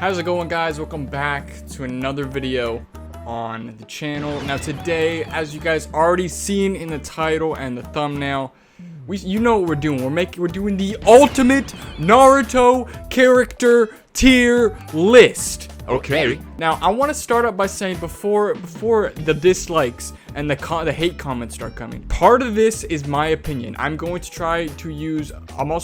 How's it going, guys? Welcome back to another video on the channel. Now today, as you guys already seen in the title and the thumbnail, you know what we're doing. We're doing the ultimate Naruto character tier list. Okay. Now I want to start up by saying before the dislikes and the hate comments start coming, part of this is my opinion. I'm also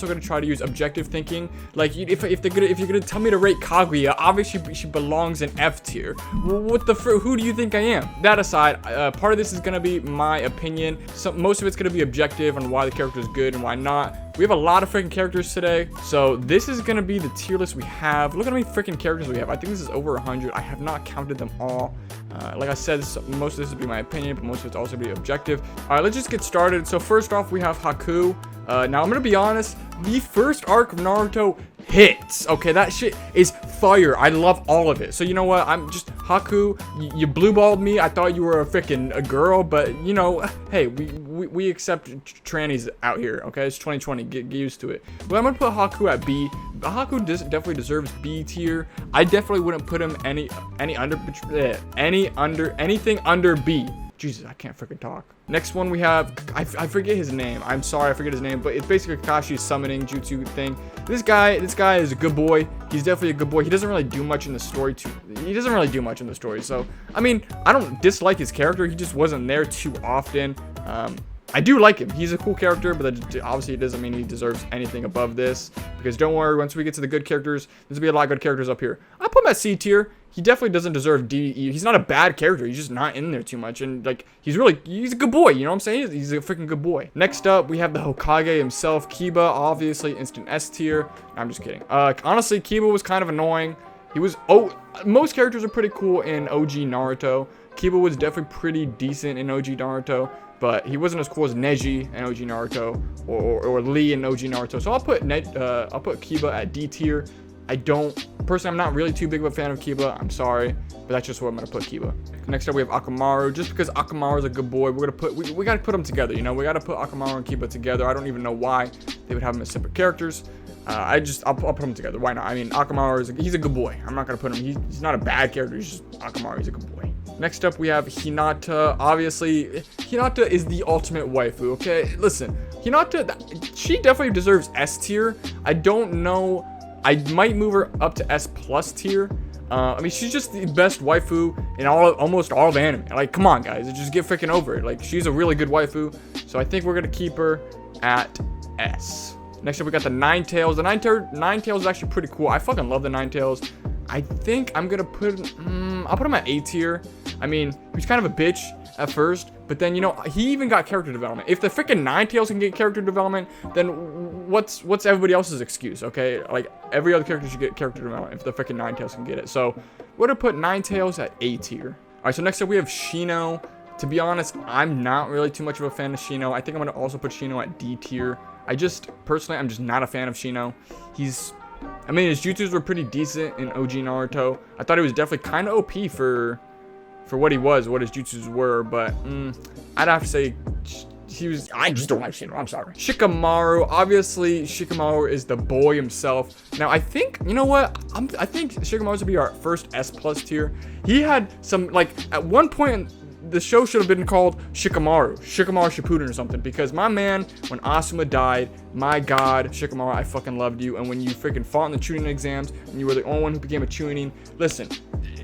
going to try to use objective thinking. Like if you're gonna tell me to rate Kage, obviously she belongs in F tier. Who do you think I am? That aside, part of this is gonna be my opinion. Most of it's gonna be objective on why the character is good and why not. We have a lot of freaking characters today, so this is gonna be the tier list we have. Look at how many freaking characters we have. I think this is over 100. I have not counted them all. Like I said, most of this will be my opinion, but most of it's also be objective. All right, let's just get started. So first off, we have Haku. Now I'm gonna be honest, the first arc of Naruto hits. Okay, that shit is fire. I love all of it. So you know what? I'm just Haku. You blue-balled me. I thought you were a girl, but you know, hey, we accept trannies out here. Okay, it's 2020. Get used to it. But I'm gonna put Haku at B. Haku definitely deserves B tier. I definitely wouldn't put him anything under B. Jesus, I can't freaking talk. Next one we have, I forget his name. I'm sorry, I forget his name, but it's basically Kakashi's summoning jutsu thing. This guy is a good boy. He's definitely a good boy. He doesn't really do much in the story So, I mean, I don't dislike his character. He just wasn't there too often. I do like him. He's a cool character, but that obviously doesn't mean he deserves anything above this. Because don't worry, once we get to the good characters, there's gonna be a lot of good characters up here. I'll put him at C tier. He definitely doesn't deserve D. He's not a bad character. He's just not in there too much. And like, he's a good boy. You know what I'm saying? He's a freaking good boy. Next up, we have the Hokage himself, Kiba. Obviously, instant S tier. I'm just kidding. Honestly, Kiba was kind of annoying. Most characters are pretty cool in OG Naruto. Kiba was definitely pretty decent in OG Naruto, but he wasn't as cool as Neji in OG Naruto or Lee in OG Naruto. So I'll put Kiba at D tier. Personally, I'm not really too big of a fan of Kiba. I'm sorry, but that's just where I'm gonna put Kiba. Next up, we have Akamaru. Just because Akamaru is a good boy, we gotta put them together. You know, we gotta put Akamaru and Kiba together. I don't even know why they would have them as separate characters. I'll put them together. Why not? I mean, Akamaru he's a good boy. I'm not gonna put him. He's not a bad character. He's just Akamaru. He's a good boy. Next up, we have Hinata. Obviously, Hinata is the ultimate waifu. Okay, listen, Hinata, she definitely deserves S tier. I don't know. I might move her up to S+ tier. I mean, she's just the best waifu in almost all of anime. Like, come on, guys, just get freaking over it. Like, she's a really good waifu, so I think we're gonna keep her at S. Next up, we got the Nine Tails. The Nine Tails is actually pretty cool. I fucking love the Nine Tails. I think I'm gonna I'll put him at A tier. I mean, he's kind of a bitch at first, but then, you know, he even got character development. If the freaking Nine Tails can get character development, then what's everybody else's excuse? Okay, like, every other character should get character development if the freaking Nine Tails can get it. So we're gonna put Nine Tails at A tier. All right, so next up we have Shino. To be honest, I'm not really too much of a fan of Shino. I think I'm gonna also put Shino at D tier. Personally, I'm just not a fan of Shino. I mean, his jutsus were pretty decent in OG Naruto. I thought he was definitely kind of OP for what his jutsus were, but I'd have to say I just don't like Shino. I'm sorry. Shikamaru, obviously, Shikamaru is the boy himself. Now, I think, you know what? I think Shikamaru should be our first S+ tier. He had some, like, at one point, the show should have been called Shikamaru Shippuden or something, because my man, when Asuma died, my god, Shikamaru, I fucking loved you. And when you freaking fought in the Chunin exams and you were the only one who became a Chunin, listen,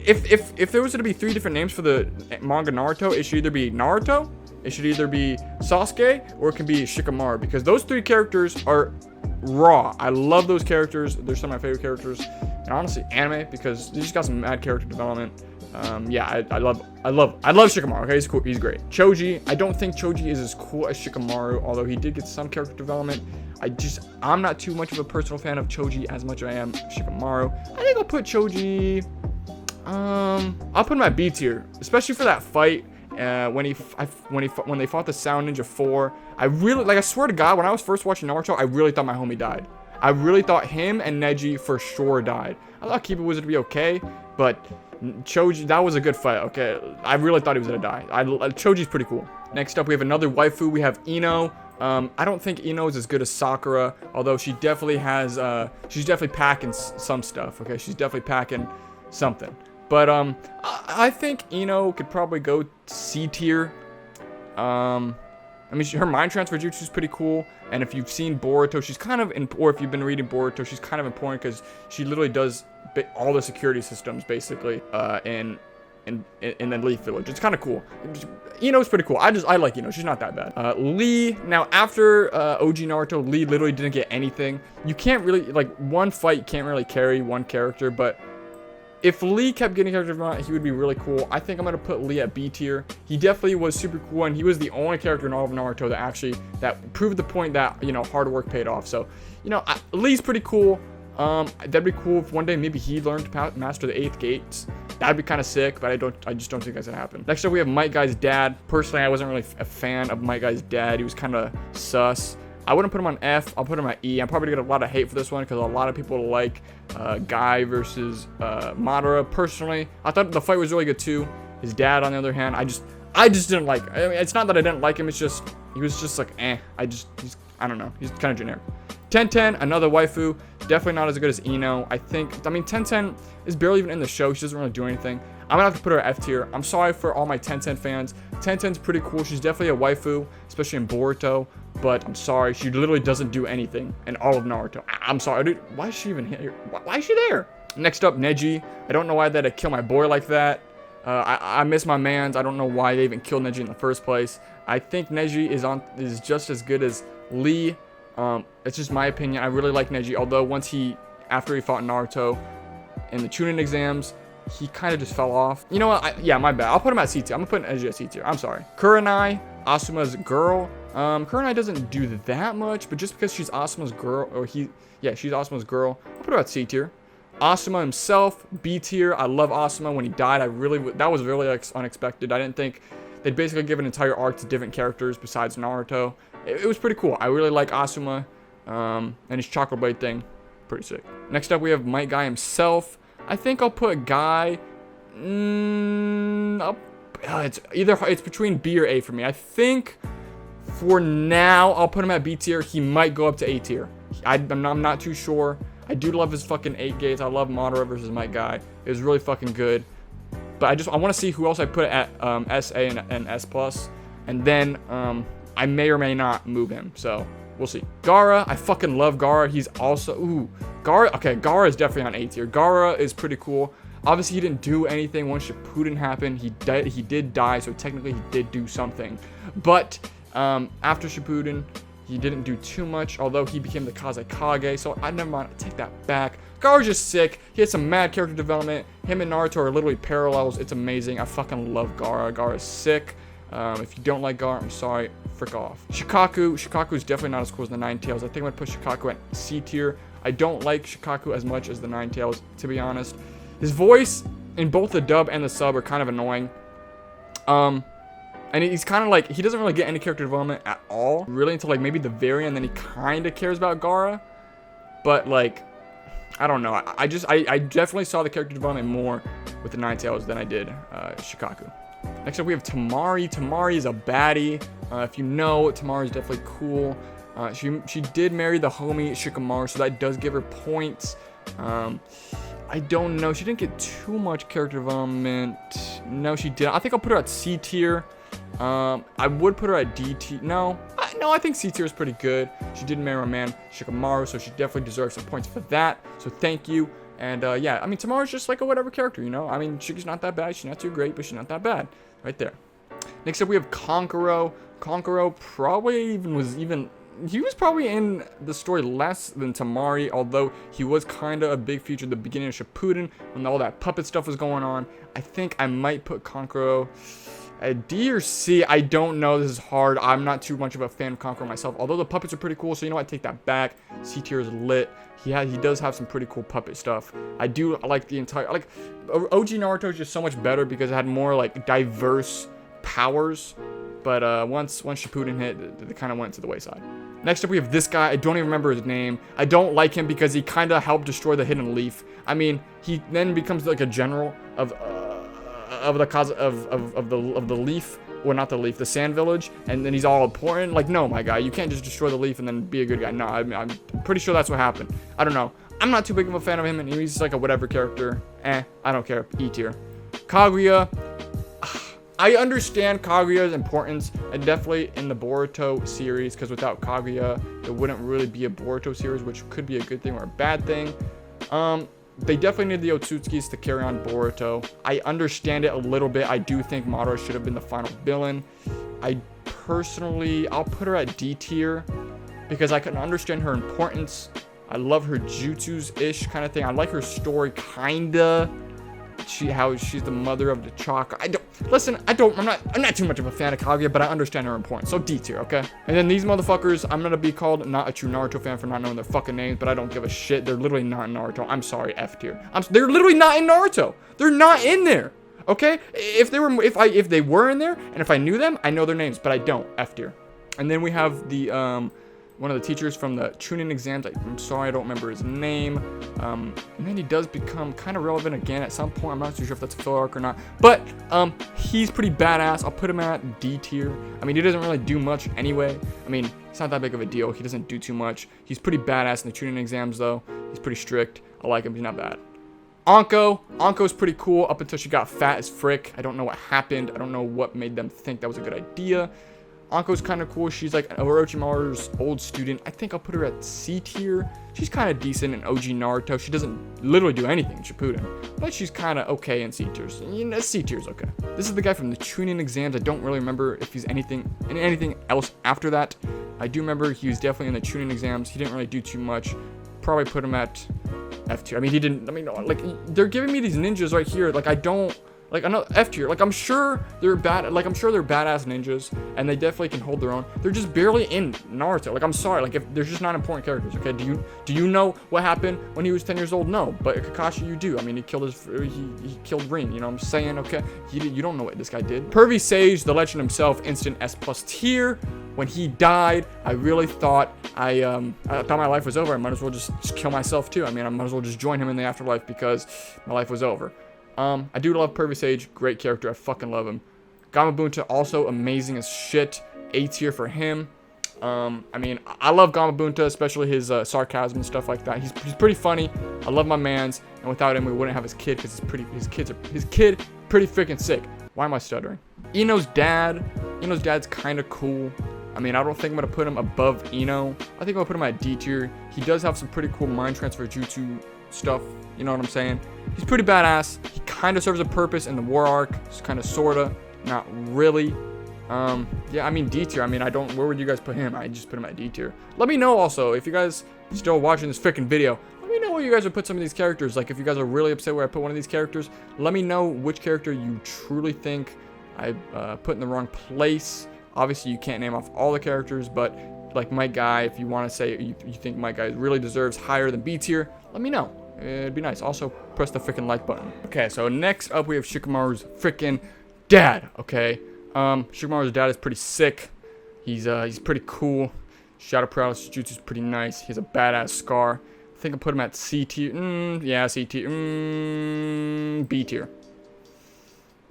if there was to be 3 different names for the manga Naruto, it should either be Naruto, it should either be Sasuke, or it can be Shikamaru, because those 3 characters are raw. I love those characters. They're some of my favorite characters, and honestly, anime, because they just got some mad character development. Yeah, I love Shikamaru. Okay, he's cool. He's great. Choji, I don't think Choji is as cool as Shikamaru, although he did get some character development. I'm not too much of a personal fan of Choji as much as I am Shikamaru. I think I'll put Choji. I'll put him at B tier, especially for that fight. When they fought the Sound Ninja 4, I swear to God, when I was first watching Naruto, I really thought my homie died. I really thought him and Neji for sure died. I thought Kiba was gonna be okay, but Choji, that was a good fight. Okay, I really thought he was gonna die. Choji's pretty cool. Next up, we have another waifu. We have Ino. I don't think Ino is as good as Sakura, although she definitely has, she's definitely packing some stuff, okay? She's definitely packing something. But, I think Ino could probably go C tier. I mean, her mind transfer jutsu is pretty cool, and if you've seen Boruto, she's kind of, or if you've been reading Boruto, she's kind of important because she literally does all the security systems, basically, in the Leaf Village. It's kind of cool. Ino's pretty cool. I like Ino. She's not that bad. Lee, now after OG Naruto, Lee literally didn't get anything. You can't really, like, one fight can't really carry one character, but if Lee kept getting character development, he would be really cool. I think I'm going to put Lee at B tier. He definitely was super cool, and he was the only character in all of Naruto that proved the point that, you know, hard work paid off. So, you know, Lee's pretty cool. That'd be cool if one day maybe he learned to master the 8th gates. That'd be kind of sick, but I just don't think that's gonna happen. Next up, we have Might Guy's dad. Personally, I wasn't really a fan of Might Guy's dad. He was kind of sus. I wouldn't put him on F. I'll put him at E. I'm probably gonna get a lot of hate for this one because a lot of people like Guy versus Madara. Personally, I thought the fight was really good too. His dad, on the other hand, I just didn't like. I mean, it's not that I didn't like him. It's just he was just like I don't know. He's kind of generic. 10-10, another waifu. Definitely not as good as Ino. I mean, 10-10 is barely even in the show. She doesn't really do anything. I'm gonna have to put her at F tier. I'm sorry for all my 10-10 fans. 10-10's pretty cool. She's definitely a waifu, especially in Boruto. But I'm sorry, she literally doesn't do anything in all of Naruto. I'm sorry, dude. Why is she even here? Why is she there? Next up, Neji. I don't know why they'd kill my boy like that. I miss my mans. I don't know why they even killed Neji in the first place. I think Neji is just as good as Lee. It's just my opinion. I really like Neji, although after he fought Naruto in the Chunin exams, he kind of just fell off. You know what? Yeah, my bad. I'll put him at C tier. I'm gonna put Neji at C tier. I'm sorry. Kurenai, Asuma's girl. Kurenai doesn't do that much, but just because she's Asuma's girl, she's Asuma's girl, I'll put her at C tier. Asuma himself, B tier. I love Asuma. When he died, that was really unexpected. I didn't think they'd basically give an entire arc to different characters besides Naruto. It was pretty cool. I really like Asuma, and his chocolate blade thing, pretty sick. Next up, we have Might Guy himself. I think I'll put Guy. It's between B or A for me. I think for now I'll put him at B tier. He might go up to A tier. I'm not too sure. I do love his fucking 8 gates. I love Madara versus Might Guy. It was really fucking good. But I want to see who else I put at SA and S plus, and then I may or may not move him. So we'll see. Gaara, I fucking love Gaara. He's also Gaara. Okay, Gaara is definitely on A tier. Gaara is pretty cool. Obviously, he didn't do anything once Shippuden happened. He did die, so technically he did do something. But after Shippuden, he didn't do too much, although he became the Kage, so I never mind. I take that back. Gaara's just sick. He had some mad character development. Him and Naruto are literally parallels. It's amazing. I fucking love Gaara. Gaara's sick. If you don't like Gaara, I'm sorry. Frick off. Shikaku is definitely not as cool as the Nine Tails. I think I'm going to put Shikaku at C tier. I don't like Shikaku as much as the Nine Tails, to be honest. His voice in both the dub and the sub are kind of annoying. And he's kind of like, he doesn't really get any character development at all, really, until like maybe the very end. Then he kind of cares about Gaara, but like, I don't know. I definitely saw the character development more with the Nine Tails than I did Shikaku. Next up, we have Temari. Temari is a baddie. If you know, Temari is definitely cool. She did marry the homie Shikamaru, so that does give her points. I don't know. She didn't get too much character development. No, she did. I think I'll put her at C tier. I would put her at D tier. No, I think C tier is pretty good. She did marry my man Shikamaru, so she definitely deserves some points for that. So thank you. And yeah, I mean, Tamara's just like a whatever character, you know? I mean, she's not that bad. She's not too great, but she's not that bad. Right there. Next up, we have Kankuro. Kankuro probably he was probably in the story less than Temari, although he was kind of a big feature at the beginning of Shippuden when all that puppet stuff was going on. I think I might put Kankuro at D or C. I don't know. This is hard. I'm not too much of a fan of Kankuro myself, although the puppets are pretty cool, so you know what? I take that back. C tier is lit. He does have some pretty cool puppet stuff. I like the entire, like, OG Naruto is just so much better because it had more like diverse powers. But once Shippuden hit, they kind of went to the wayside. Next up, we have this guy. I don't even remember his name. I don't like him because he kind of helped destroy the Hidden Leaf. I mean, he then becomes like a general of of the leaf. Well, not the leaf, the sand village, and then he's all important. Like, no, my guy, you can't just destroy the leaf and then be a good guy. No, I'm pretty sure that's what happened. I don't know. I'm not too big of a fan of him, and he's just like a whatever character. I don't care. E tier. Kaguya. I understand Kaguya's importance, and definitely in the Boruto series, because without Kaguya, it wouldn't really be a Boruto series, which could be a good thing or a bad thing. They definitely need the Otsutskis to carry on Boruto. I understand it a little bit. I do think Madara should have been the final villain. I personally, I'll put her at D tier because I can understand her importance. I love her jutsus-ish kind of thing. I like her story, kinda. How she's the mother of the chakra. I'm not too much of a fan of Kage, but I understand her importance. So D tier, okay? And then these motherfuckers, I'm gonna be called not a true Naruto fan for not knowing their fucking names, but I don't give a shit. They're literally not in Naruto. I'm sorry, F tier. They're literally not in Naruto. They're not in there. Okay? If they were in there, and if I knew them, I know their names, but I don't. F tier. And then we have the one of the teachers from the Chunin exams. I'm sorry, I don't remember his name. And then he does become kind of relevant again at some point. I'm not too sure if that's a filler arc or not. But he's pretty badass. I'll put him at D tier. I mean, he doesn't really do much anyway. I mean, it's not that big of a deal. He doesn't do too much. He's pretty badass in the Chunin exams, though. He's pretty strict. I like him. He's not bad. Anko's pretty cool up until she got fat as frick. I don't know what happened. I don't know what made them think that was a good idea. Anko's kind of cool. She's like Orochimaru's old student. I think I'll put her at C tier. She's kind of decent in OG Naruto. She doesn't literally do anything in Shippuden, but she's kind of okay in C tiers. You know, C tier's okay. This is the guy from the Chunin exams. I don't really remember if he's anything else after that. I do remember he was definitely in the Chunin exams. He didn't really do too much. Probably put him at F tier. I mean, like, they're giving me these ninjas right here. Like, I know F tier. Like, I'm sure they're badass ninjas, and they definitely can hold their own. They're just barely in Naruto. Like, I'm sorry. Like, if they're just not important characters. Okay, do you know what happened when he was 10 years old? No, but Kakashi, you do. I mean, he killed Rin. You know what I'm saying? Okay, you don't know what this guy did. Pervy Sage, the legend himself, instant S+ tier. When he died, I really thought I thought my life was over. I might as well just kill myself too. I mean, I might as well just join him in the afterlife because my life was over. I do love Pervy Sage. Great character. I fucking love him. Gamabunta, also amazing as shit. A tier for him. I mean, I love Gamabunta, especially his sarcasm and stuff like that. He's pretty funny. I love my mans, and without him, we wouldn't have his kid because his kid pretty freaking sick. Why am I stuttering? Ino's dad's kind of cool. I mean, I don't think I'm gonna put him above Ino. I think I'm gonna put him at D tier. He does have some pretty cool mind transfer jutsu stuff. You know what I'm saying? He's pretty badass. He kind of serves a purpose in the war arc. Just kind of, sorta, not really. Yeah, I mean, D tier. I mean, where would you guys put him? I just put him at D tier. Let me know also, if you guys still watching this freaking video, let me know where you guys would put some of these characters. Like, if you guys are really upset where I put one of these characters, let me know which character you truly think I put in the wrong place. Obviously, you can't name off all the characters, but like my guy, if you want to say you think my guy really deserves higher than B tier, let me know. It'd be nice. Also, press the freaking like button. Okay, so next up we have Shikamaru's freaking dad. Okay, Shikamaru's dad is pretty sick. He's pretty cool. Shadow Paralysis Jutsu is pretty nice. He has a badass scar. I think I put him at C tier. Yeah, C tier. B tier.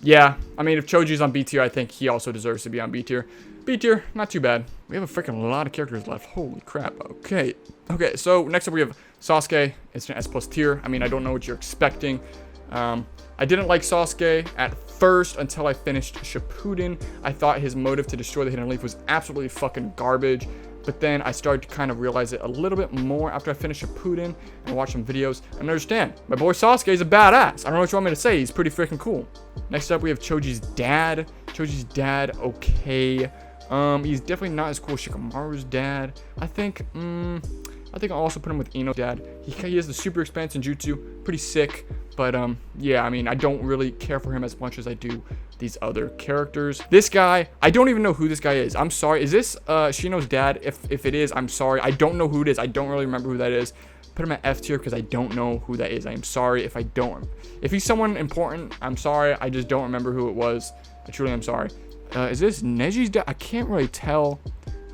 Yeah, I mean, if Choji's on B tier, I think he also deserves to be on B tier. B tier, not too bad. We have a freaking lot of characters left. Holy crap. Okay, so next up we have Sasuke. It's an S+ tier. I mean, I don't know what you're expecting. I didn't like Sasuke at first until I finished Shippuden. I thought his motive to destroy the Hidden Leaf was absolutely fucking garbage. But then I started to kind of realize it a little bit more after I finished Shippuden and watched some videos and understand. My boy Sasuke is a badass. I don't know what you want me to say. He's pretty freaking cool. Next up, we have Choji's dad. Choji's dad, okay. He's definitely not as cool as Shikamaru's dad. I think I'll also put him with Ino's dad. He has the super expansion jutsu, pretty sick. But yeah, I mean, I don't really care for him as much as I do these other characters. This guy, I don't even know who this guy is. I'm sorry. Is this Shino's dad? If it is, I'm sorry. I don't know who it is. I don't really remember who that is. Put him at F tier because I don't know who that is. I am sorry if I don't. If he's someone important, I'm sorry. I just don't remember who it was. I truly am sorry. Is this Neji's dad? I can't really tell.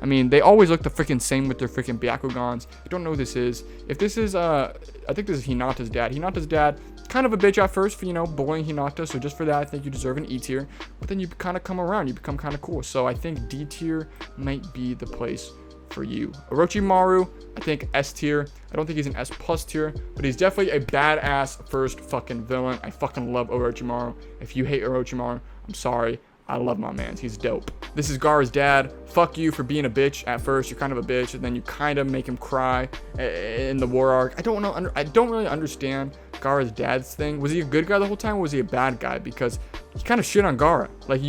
I mean, they always look the freaking same with their freaking Byakugans. I don't know who this is. If this is, I think this is Hinata's dad. Hinata's dad, kind of a bitch at first for, you know, bullying Hinata. So just for that, I think you deserve an E tier. But then you kind of come around. You become kind of cool. So I think D tier might be the place for you. Orochimaru, I think S tier. I don't think he's an S plus tier, but he's definitely a badass first fucking villain. I fucking love Orochimaru. If you hate Orochimaru, I'm sorry. I love my man. He's dope. This is Gaara's dad. Fuck you for being a bitch at first. You're kind of a bitch, and then you kind of make him cry in the war arc. I don't know. I don't really understand Gaara's dad's thing. Was he a good guy the whole time, or was he a bad guy? Because he kind of shit on Gaara. Like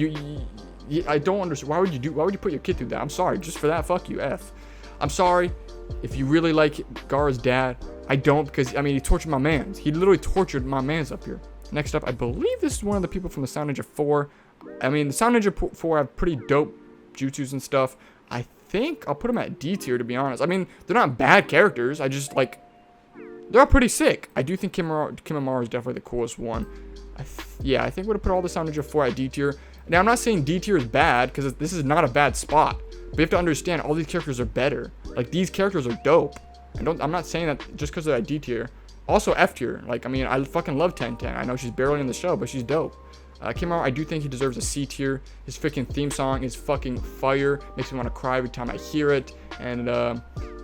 I don't understand. Why would you put your kid through that? I'm sorry. Just for that, fuck you, F. I'm sorry. If you really like Gaara's dad, I don't, because I mean he tortured my mans. He literally tortured my mans up here. Next up, I believe this is one of the people from the Sound Ninja 4. I mean, the Sound Ninja 4 have pretty dope jutsus and stuff. I think I'll put them at D tier, to be honest. I mean, they're not bad characters. I just, like, they're all pretty sick. I do think Kimimaro is definitely the coolest one. Yeah, I think we're going to put all the Sound Ninja 4 at D tier. Now, I'm not saying D tier is bad, because this is not a bad spot. But you have to understand, all these characters are better. Like, these characters are dope. I'm not saying that just because they're at D tier. Also F tier. Like, I mean, I fucking love 1010. I know she's barely in the show, but she's dope. Kimimaro, I do think he deserves a C tier. His freaking theme song is fucking fire. Makes me want to cry every time I hear it. And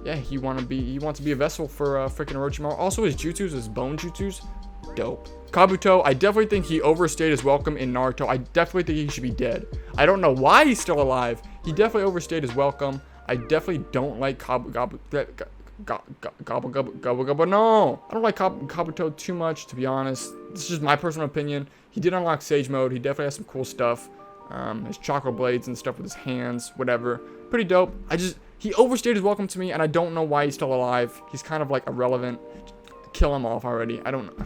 yeah, he wants to be a vessel for freaking Orochimaru. Also, his jutsus, his bone jutsus, dope. Kabuto, I definitely think he overstayed his welcome in Naruto. I definitely think he should be dead. I don't know why he's still alive. He definitely overstayed his welcome. I definitely don't like Kabuto. No, I don't like Kabuto too much, to be honest. This is just my personal opinion. He did unlock Sage Mode. He definitely has some cool stuff. His chakra blades and stuff with his hands, whatever. Pretty dope. He overstayed his welcome to me, and I don't know why he's still alive. He's kind of like irrelevant. Kill him off already. I don't know.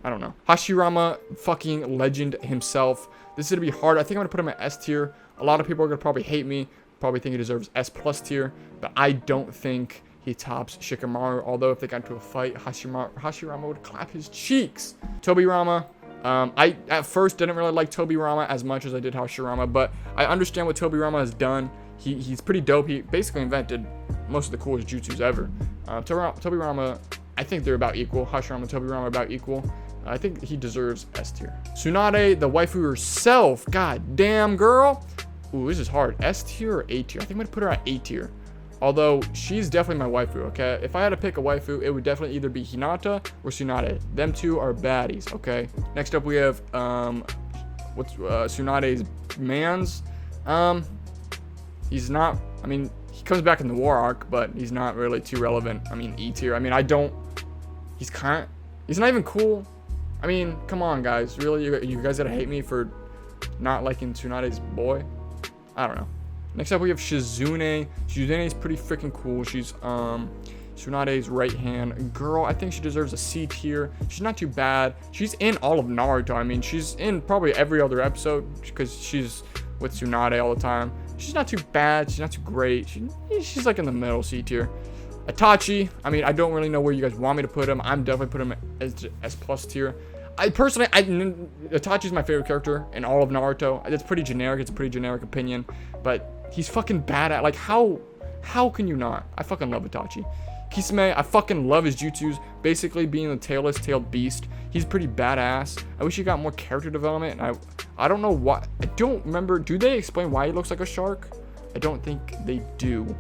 I don't know. Hashirama, fucking legend himself. This is gonna be hard. I think I'm gonna put him at S tier. A lot of people are gonna probably hate me. Probably think he deserves S plus tier, but I don't think he tops Shikamaru. Although if they got into a fight, Hashirama would clap his cheeks. Tobirama. I at first didn't really like Tobirama as much as I did Hashirama, but I understand what Tobirama has done. He's pretty dope. He basically invented most of the coolest jutsus ever. Tobirama, I think they're about equal. Hashirama and Tobirama are about equal. I think he deserves S tier. Tsunade, the waifu herself. God damn, girl. Ooh, this is hard. S tier or A tier? I think I'm gonna put her at A tier. Although, she's definitely my waifu, okay? If I had to pick a waifu, it would definitely either be Hinata or Tsunade. Them two are baddies, okay? Next up, we have, Tsunade's mans. He's not, I mean, he comes back in the war arc, but he's not really too relevant. I mean, E tier. I mean, he's not even cool. I mean, come on, guys. Really? You guys gotta hate me for not liking Tsunade's boy? I don't know. Next up, we have Shizune. Shizune is pretty freaking cool. She's Tsunade's right hand girl. I think she deserves a C tier. She's not too bad. She's in all of Naruto. I mean, she's in probably every other episode because she's with Tsunade all the time. She's not too bad. She's not too great. She's like in the middle, C tier. Itachi. I mean, I don't really know where you guys want me to put him. I'm definitely putting him as S plus tier. Itachi's my favorite character in all of Naruto. It's pretty generic. It's a pretty generic opinion, but he's fucking bad at, like, how can you not? I fucking love Itachi. Kisame, I fucking love his jutsus. Basically being the tailless tailed beast. He's pretty badass. I wish he got more character development. And I don't know why. I don't remember. Do they explain why he looks like a shark? I don't think they do.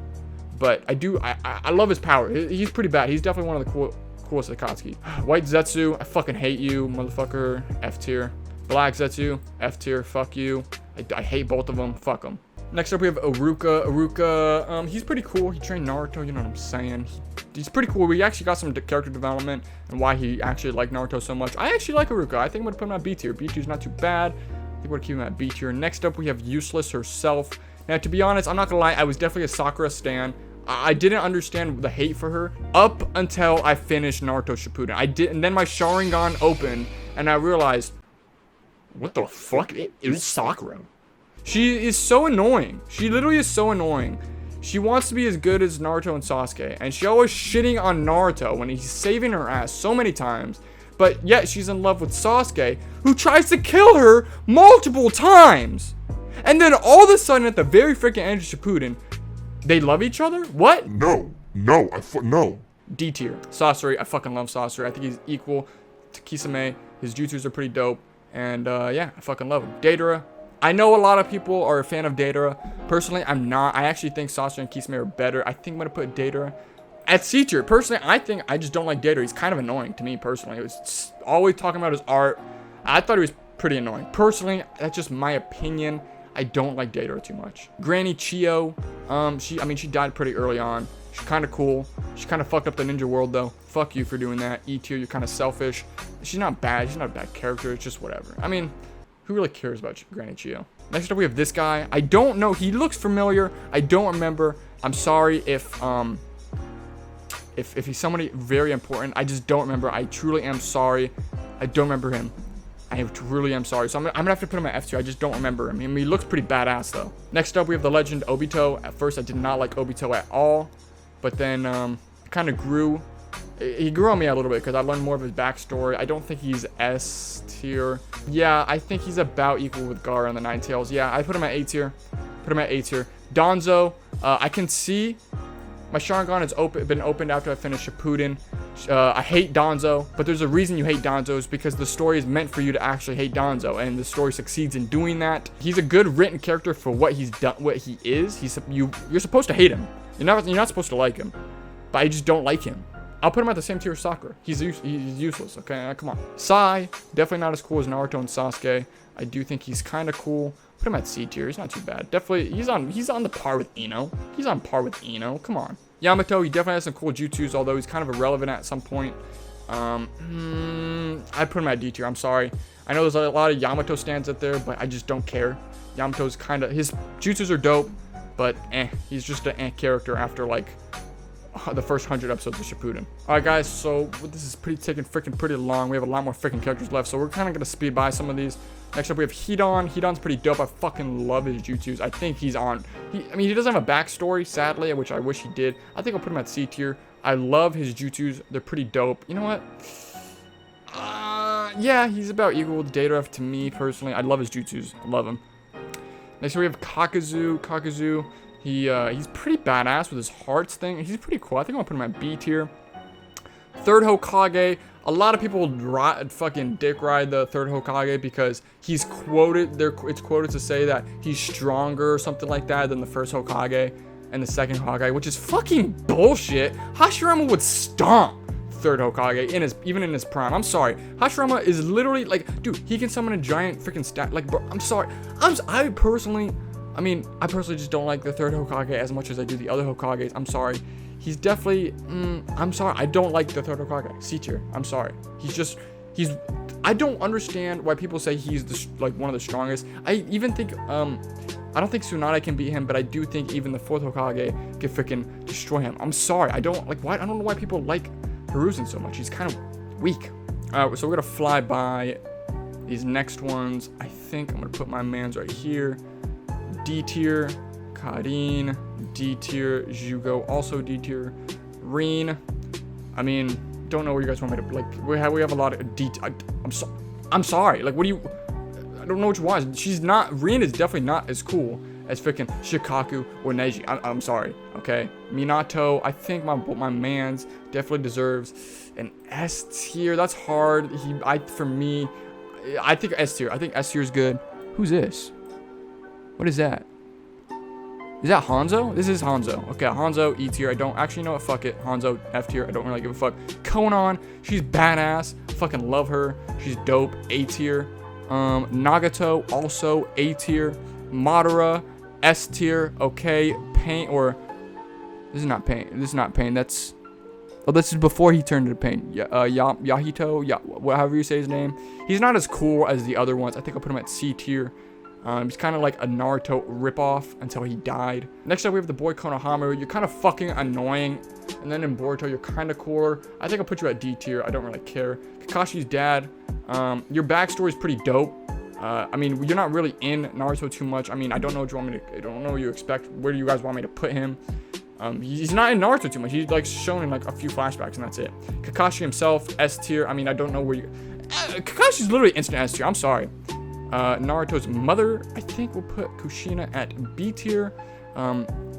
But I do. I love his power. He's pretty bad. He's definitely one of the coolest Akatsuki. White Zetsu, I fucking hate you, motherfucker. F tier. Black Zetsu, F tier. Fuck you. I hate both of them. Fuck them. Next up, we have Iruka. Iruka, he's pretty cool. He trained Naruto, you know what I'm saying. He's pretty cool. We actually got some character development and why he actually liked Naruto so much. I actually like Iruka. I think I'm going to put him at B tier. B tier is not too bad. I think we're going to keep him at B tier. Next up, we have Useless herself. Now, to be honest, I'm not going to lie. I was definitely a Sakura stan. I didn't understand the hate for her up until I finished Naruto Shippuden. And then my Sharingan opened, and I realized, what the fuck? It is Sakura. She is so annoying. She literally is so annoying. She wants to be as good as Naruto and Sasuke, and she always shitting on Naruto when he's saving her ass so many times. But yet she's in love with Sasuke, who tries to kill her multiple times. And then all of a sudden, at the very freaking end of Shippuden, they love each other? What? No. D tier. Sasori, I fucking love Sasori. I think he's equal. Kisame. His jutsus are pretty dope. And yeah, I fucking love him. Deidara. I know a lot of people are a fan of Deidara. Personally, I'm not. I actually think Sasuke and Kisame are better. I think I'm going to put Deidara at C tier. Personally, I think I just don't like Deidara. He's kind of annoying to me personally. It was always talking about his art. I thought he was pretty annoying. Personally, that's just my opinion. I don't like Deidara too much. Granny Chiyo, she died pretty early on. She's kind of cool. She kind of fucked up the ninja world though. Fuck you for doing that. E tier, you're kind of selfish. She's not bad. She's not a bad character. It's just whatever. I mean, who really cares about Granny Chiyo? Next up, we have this guy. I don't know. He looks familiar. I don't remember. I'm sorry if he's somebody very important. I just don't remember. I truly am sorry. I don't remember him. I truly am sorry. So I'm gonna have to put him at F tier. I just don't remember him. I mean, he looks pretty badass though. Next up, we have the legend Obito. At first, I did not like Obito at all, but then it kind of grew. He grew on me a little bit because I learned more of his backstory. I don't think he's S tier. Yeah, I think he's about equal with Gaara and the Nine Tails. Yeah, I put him at A tier. Put him at A tier. Danzo, I can see my Sharingan has been opened after I finished Shippuden. I hate Danzo, but there's a reason you hate Danzo, is because the story is meant for you to actually hate Danzo, and the story succeeds in doing that. He's a good written character for what he's done, what he is. You're supposed to hate him. You're not supposed to like him, but I just don't like him. I'll put him at the same tier as Sakura. He's useless. Okay, come on. Sai, definitely not as cool as Naruto and Sasuke. I do think he's kind of cool. Put him at C tier. He's not too bad. Definitely, he's on the par with Ino. He's on par with Ino. Come on. Yamato, he definitely has some cool jutsus, although he's kind of irrelevant at some point. I put him at D tier. I'm sorry. I know there's a lot of Yamato stands out there, but I just don't care. Yamato's kind of, his jutsus are dope, but he's just an character after like the first 100 episodes of Shippuden. All right, guys, so this is taking pretty long. We have a lot more freaking characters left, so we're kind of gonna speed by some of these. Next up, we have Hidan. Hidan's pretty dope. I fucking love his jutsus. I think he doesn't have a backstory, sadly, which I wish he did. I think I'll put him at C tier. I love his jutsus. They're pretty dope. You know what? Yeah, he's about equal with Deidara to me, personally. I love his jutsus. I love him. Next up, we have Kakuzu. Kakuzu, he's pretty badass with his hearts thing. He's pretty cool. I think I'll put him at B tier. Third Hokage. A lot of people fucking dick ride the third Hokage because he's quoted. It's quoted to say that he's stronger or something like that than the first Hokage and the second Hokage, which is fucking bullshit. Hashirama would stomp third Hokage even in his prime. I'm sorry. Hashirama is literally like, dude, he can summon a giant freaking stat. Like, bro, I'm sorry. I personally just don't like the third Hokage as much as I do the other Hokages. I'm sorry. He's definitely, I'm sorry. I don't like the third Hokage. C tier. I'm sorry. I don't understand why people say he's one of the strongest. I even think, I don't think Tsunade can beat him, but I do think even the fourth Hokage can freaking destroy him. I'm sorry. I don't know why people like Hiruzen so much. He's kind of weak. Alright, so we're gonna fly by these next ones. I think I'm gonna put my mans right here. D tier, Karin, D tier, Jugo, also D tier, Rin. I mean, don't know where you guys want me to, like, we have a lot of D. I'm sorry. Like, what do you? I don't know which one. Rin is definitely not as cool as freaking Shikaku or Neji. I'm sorry. Okay, Minato. I think my man's definitely deserves an S tier. That's hard. For me, I think S tier. I think S tier is good. Who's this? What is that? Is that Hanzo? This is Hanzo. Okay, Hanzo, E tier. I don't actually know what. Fuck it. Hanzo, F tier. I don't really give a fuck. Konan, she's badass. Fucking love her. She's dope. A tier. Nagato, also A tier. Madara, S tier. Okay. Pain, or this is not Pain. This is not Pain. This is before he turned into Pain. Yahito, however you say his name. He's not as cool as the other ones. I think I'll put him at C tier. He's kind of like a Naruto ripoff until he died. Next up, we have the boy Konohamaru. You're kind of fucking annoying. And then in Boruto, you're kind of cooler. I think I'll put you at D tier. I don't really care. Kakashi's dad. Your backstory is pretty dope. I mean, you're not really in Naruto too much. I mean, I don't know what you want me to. I don't know what you expect. Where do you guys want me to put him? He's not in Naruto too much. He's like shown in like a few flashbacks, and that's it. Kakashi himself, S tier. I mean, I don't know where you. Kakashi's literally instant S tier. I'm sorry. Naruto's mother, I think we'll put Kushina at B tier.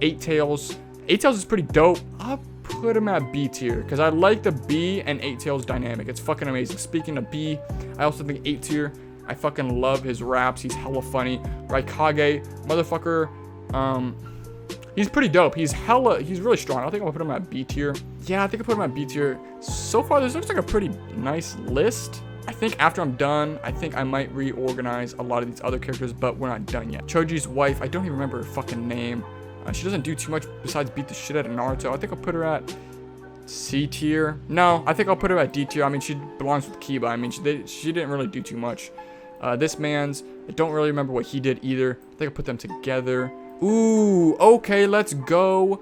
Eight Tails is pretty dope. I'll put him at B tier because I like the B and 8 Tails dynamic. It's fucking amazing. Speaking of B, I also think 8 tier. I fucking love his raps. He's hella funny. Right, Kage, motherfucker. He's pretty dope. He's really strong. I think I'll put him at B tier. Yeah, I think I'll put him at B tier. So far, this looks like a pretty nice list. I think after I'm done, I think I might reorganize a lot of these other characters, but we're not done yet. Choji's wife, I don't even remember her fucking name. She doesn't do too much besides beat the shit out of Naruto. I think I'll put her at C tier. No, I think I'll put her at D tier. I mean, she belongs with Kiba. I mean, she didn't really do too much. This man's, I don't really remember what he did either. I think I'll put them together. Ooh, okay, let's go.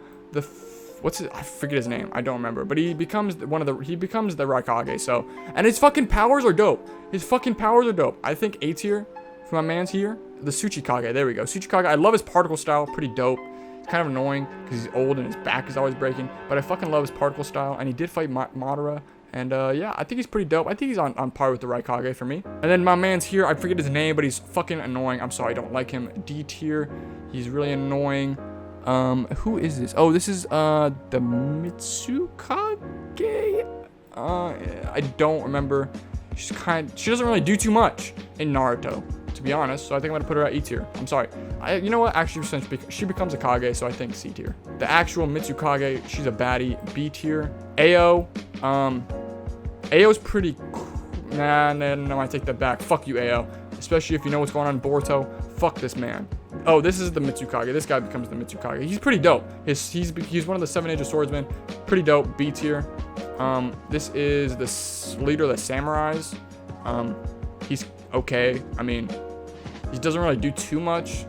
What's it? I forget his name. I don't remember. But he becomes the Raikage. So, and his fucking powers are dope. His fucking powers are dope. I think A tier for my man's here. The Tsuchikage. There we go. Tsuchikage. I love his particle style. Pretty dope. It's kind of annoying because he's old and his back is always breaking. But I fucking love his particle style. And he did fight Madara. And yeah, I think he's pretty dope. I think he's on par with the Raikage for me. And then my man's here. I forget his name, but he's fucking annoying. I'm sorry, I don't like him. D tier. He's really annoying. Who is this? Oh, this is the Mitsukage. I don't remember. She doesn't really do too much in Naruto, to be honest. So I think I'm gonna put her at E tier. I'm sorry. You know what? Actually, since she becomes a Kage, so I think C tier. The actual Mitsukage, she's a baddie. B tier. Ao. Ao's pretty cool. No, I take that back. Fuck you, Ao. Especially if you know what's going on in Boruto. Fuck this man. Oh, this is the Mitsukage. This guy becomes the Mitsukage. He's pretty dope. He's one of the 7 Ninja Swordsmen. Pretty dope. B tier. This is the leader of the samurais. He's okay. I mean, he doesn't really do too much.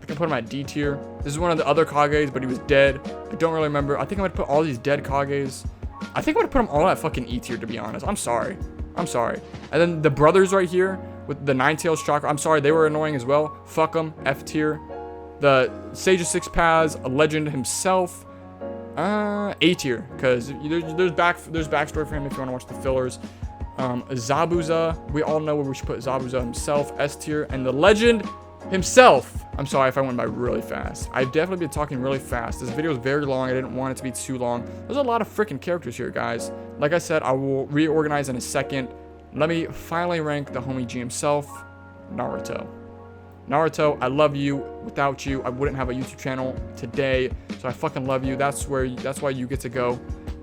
I can put him at D tier. This is one of the other Kages, but he was dead. I don't really remember. I think I'm gonna put all these dead Kages. I think I'm gonna put them all at fucking E tier, to be honest. I'm sorry. And then the brothers right here with the 9 Tails chakra. I'm sorry, they were annoying as well. Fuck them. F tier. The Sage of Six Paths, a legend himself. A tier, because there's backstory for him if you want to watch the fillers. Zabuza, we all know where we should put Zabuza himself. S tier. And the legend himself. I'm sorry if I went by really fast. I've definitely been talking really fast. This video is very long. I didn't want it to be too long. There's a lot of freaking characters here, guys. Like I said, I will reorganize in a second. Let me finally rank the homie G himself, Naruto. Naruto, I love you. Without you, I wouldn't have a YouTube channel today. So I fucking love you. That's why you get to go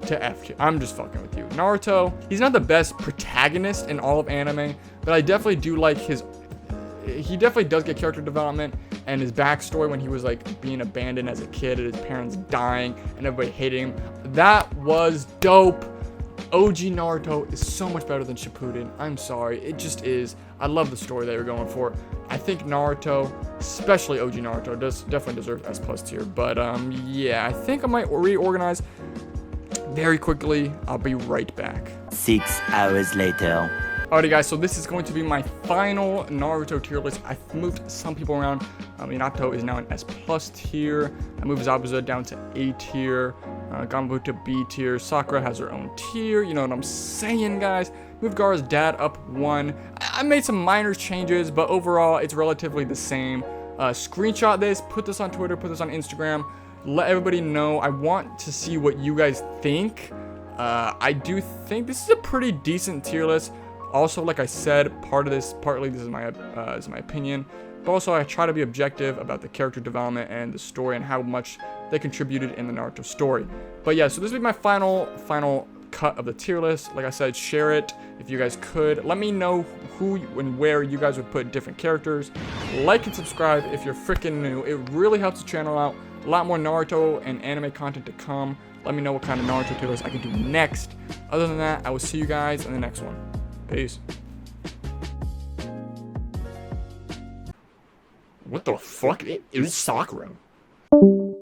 to F tier. I'm just fucking with you. Naruto, he's not the best protagonist in all of anime, but I definitely do like he definitely does get character development, and his backstory when he was like being abandoned as a kid and his parents dying and everybody hating him. That was dope. OG Naruto is so much better than Shippuden. I'm sorry, it just is. I love the story they were going for. I think Naruto, especially OG Naruto, definitely deserves S+ tier. But yeah, I think I might reorganize very quickly. I'll be right back. 6 hours later. Alrighty guys, so this is going to be my final Naruto tier list. I've moved some people around. Minato is now an S+ tier. I moved Zabuza down to A tier. Ganbu to B tier. Sakura has her own tier. You know what I'm saying, guys? Moved Gaara's dad up 1. I made some minor changes, but overall, it's relatively the same. Screenshot this, put this on Twitter, put this on Instagram. Let everybody know. I want to see what you guys think. I do think this is a pretty decent tier list. Also, like I said, partly this is my opinion, but also I try to be objective about the character development and the story and how much they contributed in the Naruto story. But yeah, so this will be my final cut of the tier list. Like I said, share it if you guys could. Let me know who and where you guys would put different characters. Like and subscribe if you're freaking new. It really helps the channel out. A lot more Naruto and anime content to come. Let me know what kind of Naruto tier list I can do next. Other than that, I will see you guys in the next one. Peace. What the fuck? It was Sakura.